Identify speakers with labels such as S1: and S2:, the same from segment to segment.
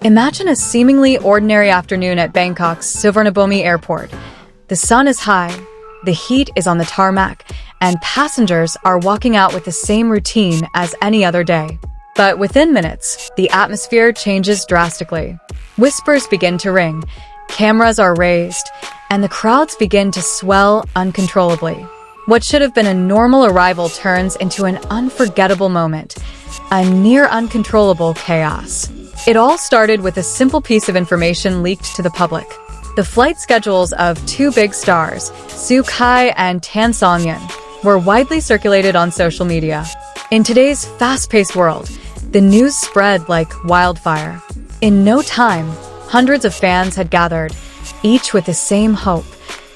S1: Imagine a seemingly ordinary afternoon at Bangkok's Suvarnabhumi airport. The sun is high, the heat is on the tarmac, and passengers are walking out with the same routine as any other day. But within minutes, the atmosphere changes drastically. Whispers begin to ring, cameras are raised, and the crowds begin to swell uncontrollably. What should have been a normal arrival turns into an unforgettable moment, a near uncontrollable chaos. It all started with a simple piece of information leaked to the public. The flight schedules of two big stars, Kai and Tan Songyun, were widely circulated on social media. In today's fast-paced world, the news spread like wildfire. In no time, hundreds of fans had gathered, each with the same hope,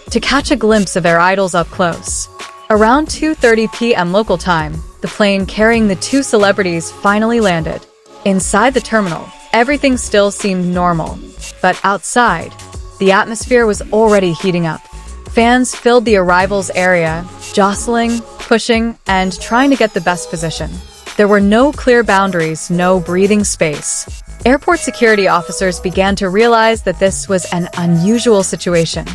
S1: to catch a glimpse of their idols up close. Around 2:30 p.m. local time, the plane carrying the two celebrities finally landed. Inside the terminal, everything still seemed normal, but outside, the atmosphere was already heating up. Fans filled the arrivals area, jostling, pushing, and trying to get the best position. There were no clear boundaries, no breathing space. Airport security officers began to realize that this was an unusual situation.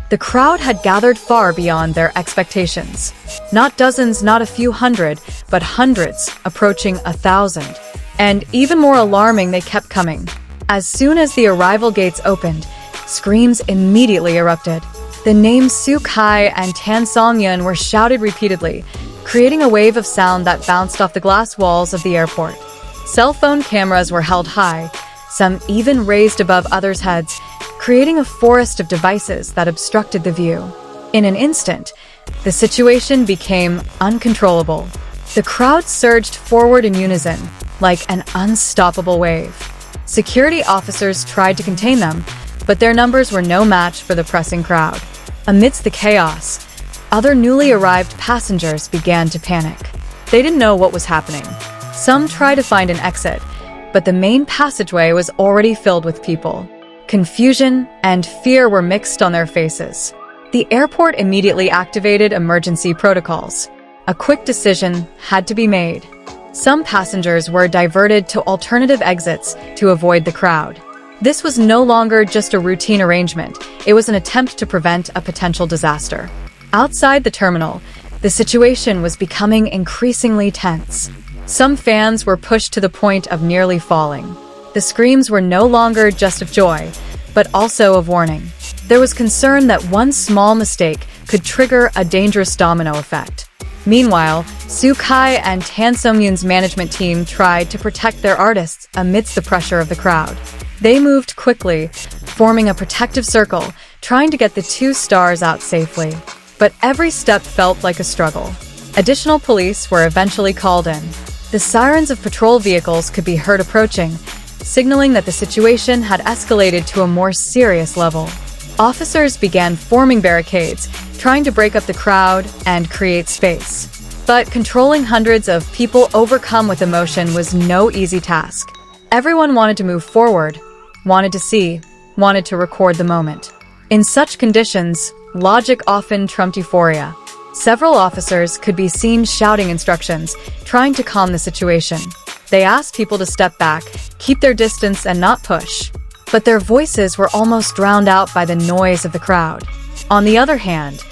S1: The crowd had gathered far beyond their expectations. Not dozens, not a few hundred, but hundreds, approaching 1,000. And even more alarming, they kept coming. As soon as the arrival gates opened, screams immediately erupted. The names Kai and Tan Songyun were shouted repeatedly, creating a wave of sound that bounced off the glass walls of the airport. Cell phone cameras were held high, some even raised above others' heads, creating a forest of devices that obstructed the view. In an instant, the situation became uncontrollable. The crowd surged forward in unison, like an unstoppable wave. Security officers tried to contain them, but their numbers were no match for the pressing crowd. Amidst the chaos, other newly arrived passengers began to panic. They didn't know what was happening. Some tried to find an exit, but the main passageway was already filled with people. Confusion and fear were mixed on their faces. The airport immediately activated emergency protocols. A quick decision had to be made. Some passengers were diverted to alternative exits to avoid the crowd. This was no longer just a routine arrangement, it was an attempt to prevent a potential disaster. Outside the terminal, the situation was becoming increasingly tense. Some fans were pushed to the point of nearly falling. The screams were no longer just of joy, but also of warning. There was concern that one small mistake could trigger a dangerous domino effect. Meanwhile, Kai and Tan Songyun's management team tried to protect their artists amidst the pressure of the crowd. They moved quickly, forming a protective circle, trying to get the two stars out safely. But every step felt like a struggle. Additional police were eventually called in. The sirens of patrol vehicles could be heard approaching, signaling that the situation had escalated to a more serious level. Officers began forming barricades, trying to break up the crowd and create space. But controlling hundreds of people overcome with emotion was no easy task. Everyone wanted to move forward, wanted to see, wanted to record the moment. In such conditions, logic often trumped euphoria. Several officers could be seen shouting instructions, trying to calm the situation. They asked people to step back, keep their distance, and not push. But their voices were almost drowned out by the noise of the crowd. On the other hand,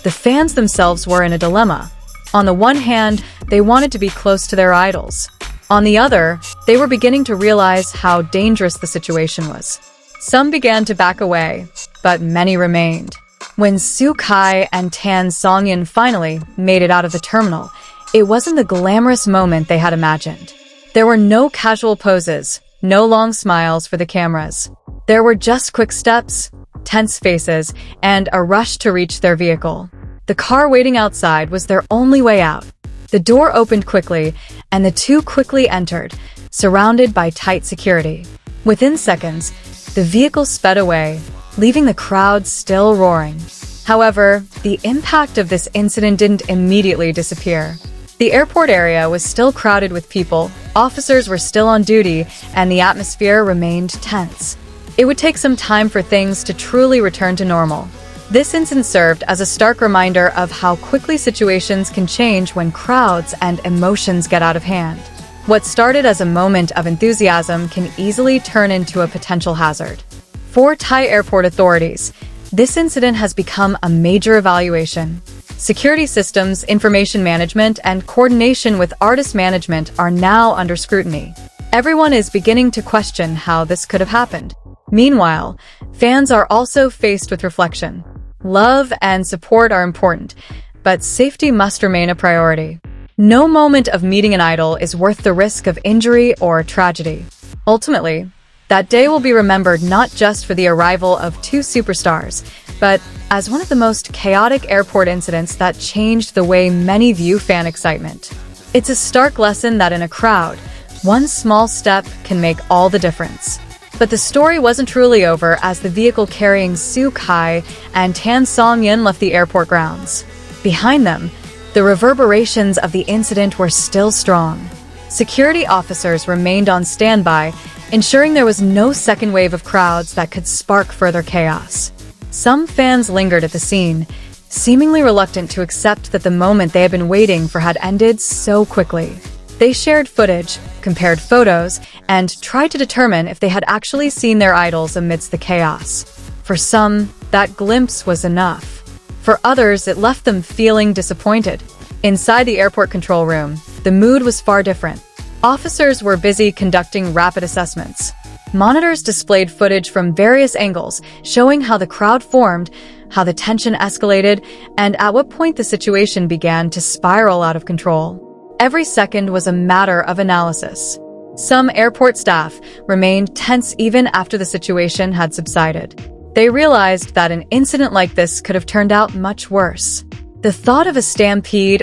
S1: the fans themselves were in a dilemma. On the one hand, they wanted to be close to their idols. On the other, they were beginning to realize how dangerous the situation was. Some began to back away, but many remained. When Kai and Tan Songyun finally made it out of the terminal, it wasn't the glamorous moment they had imagined. There were no casual poses, no long smiles for the cameras. There were just quick steps, tense faces, and a rush to reach their vehicle. The car waiting outside was their only way out. The door opened quickly, and the two quickly entered, surrounded by tight security. Within seconds, the vehicle sped away, leaving the crowd still roaring. However, the impact of this incident didn't immediately disappear. The airport area was still crowded with people, officers were still on duty, and the atmosphere remained tense. It would take some time for things to truly return to normal. This incident served as a stark reminder of how quickly situations can change when crowds and emotions get out of hand. What started as a moment of enthusiasm can easily turn into a potential hazard. For Thai airport authorities, this incident has become a major evaluation. Security systems, information management, and coordination with artist management are now under scrutiny. Everyone is beginning to question how this could have happened. Meanwhile, fans are also faced with reflection. Love and support are important, but safety must remain a priority. No moment of meeting an idol is worth the risk of injury or tragedy. Ultimately, that day will be remembered not just for the arrival of two superstars, but as one of the most chaotic airport incidents that changed the way many view fan excitement. It's a stark lesson that in a crowd, one small step can make all the difference. But the story wasn't truly over as the vehicle carrying Kai and Tan Songyun left the airport grounds. Behind them, the reverberations of the incident were still strong. Security officers remained on standby, ensuring there was no second wave of crowds that could spark further chaos. Some fans lingered at the scene, seemingly reluctant to accept that the moment they had been waiting for had ended so quickly. They shared footage, compared photos, and tried to determine if they had actually seen their idols amidst the chaos. For some, that glimpse was enough. For others, it left them feeling disappointed. Inside the airport control room, the mood was far different. Officers were busy conducting rapid assessments. Monitors displayed footage from various angles, showing how the crowd formed, how the tension escalated, and at what point the situation began to spiral out of control. Every second was a matter of analysis. Some airport staff remained tense even after the situation had subsided. They realized that an incident like this could have turned out much worse. The thought of a stampede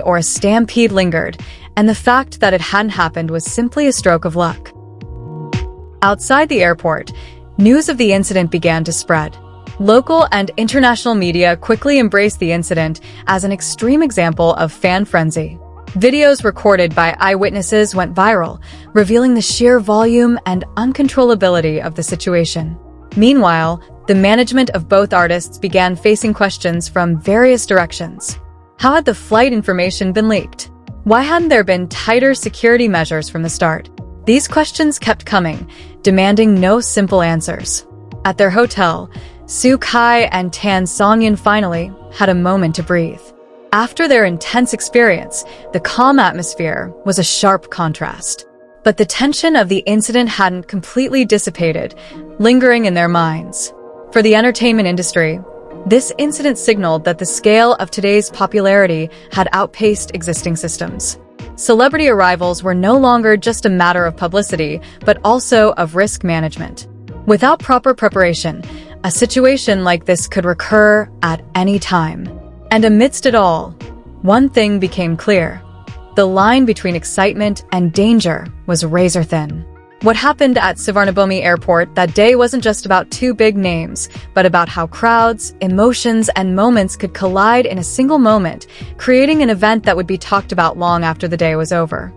S1: lingered, and the fact that it hadn't happened was simply a stroke of luck. Outside the airport, news of the incident began to spread. Local and international media quickly embraced the incident as an extreme example of fan frenzy. Videos recorded by eyewitnesses went viral, revealing the sheer volume and uncontrollability of the situation. Meanwhile, the management of both artists began facing questions from various directions. How had the flight information been leaked? Why hadn't there been tighter security measures from the start? These questions kept coming, demanding no simple answers. At their hotel, Kai and Tan Songyun finally had a moment to breathe. After their intense experience, the calm atmosphere was a sharp contrast. But the tension of the incident hadn't completely dissipated, lingering in their minds. For the entertainment industry, this incident signaled that the scale of today's popularity had outpaced existing systems. Celebrity arrivals were no longer just a matter of publicity, but also of risk management. Without proper preparation, a situation like this could recur at any time. And amidst it all, one thing became clear. The line between excitement and danger was razor thin. What happened at Suvarnabhumi airport that day wasn't just about two big names, but about how crowds, emotions, and moments could collide in a single moment, creating an event that would be talked about long after the day was over.